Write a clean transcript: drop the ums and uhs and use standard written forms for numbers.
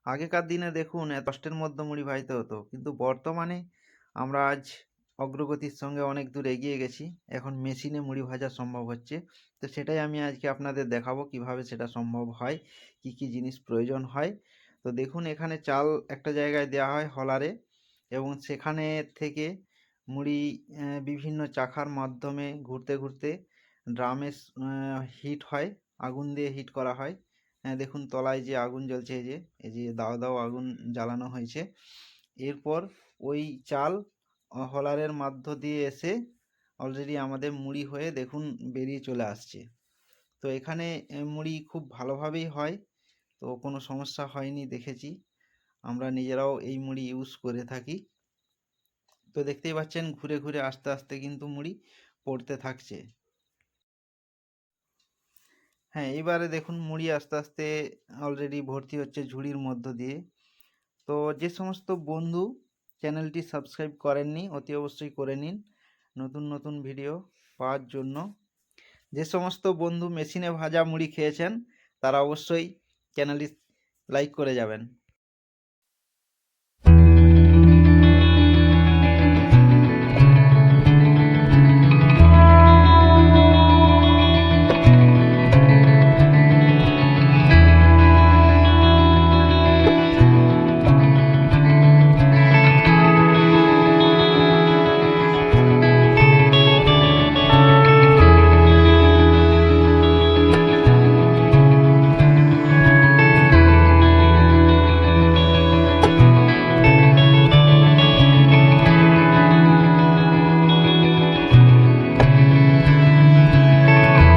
আগেকার দিনে দেখুন এত কষ্টের মধ্যে মুড়ি ভাজতে হতো, কিন্তু বর্তমানে আমরা আজ অগ্রগতির সঙ্গে অনেক দূর এগিয়ে গেছি। এখন মেশিনে মুড়ি ভাজা সম্ভব হচ্ছে। তো সেটাই আমি আজকে আপনাদের দেখাবো কিভাবে সেটা সম্ভব হয়, কি কি জিনিস প্রয়োজন হয়। তো দেখুন এখানে চাল একটা জায়গায় দেওয়া হয় হলারে, এবং সেখানে থেকে মুড়ি বিভিন্ন চাকার মাধ্যমে ঘুরতে ঘুরতে ড্রামে হিট হয়, আগুন দিয়ে হিট করা হয়। দেখুন তলায় যে আগুন জ্বলছে, এই যে দাও দাও আগুন জ্বালানো হয়েছে। এরপর ওই চাল হলারের মধ্য দিয়ে এসে অলরেডি আমাদের মুড়ি হয়ে দেখুন বেরিয়ে চলে আসছে। তো এখানে মুড়ি খুব ভালোভাবেই হয়, তো কোনো সমস্যা হয়নি দেখেছি। আমরা নিজেরাও এই মুড়ি ইউজ করে থাকি। তো দেখতেই পাচ্ছেন ঘুরে ঘুরে আস্তে আস্তে কিন্তু মুড়ি পড়তে থাকছে। হ্যাঁ, এবারে দেখুন মুড়ি আস্তে আস্তে অলরেডি ভর্তি হচ্ছে ঝুড়ির মধ্য দিয়ে। তো যে সমস্ত বন্ধু চ্যানেলটি সাবস্ক্রাইব করেননি অতি অবশ্যই করে নিন নতুন নতুন ভিডিও পাওয়ার জন্য। যে সমস্ত বন্ধু মেশিনে ভাজা মুড়ি খেয়েছেন তারা অবশ্যই চ্যানেলটি লাইক করে যাবেন।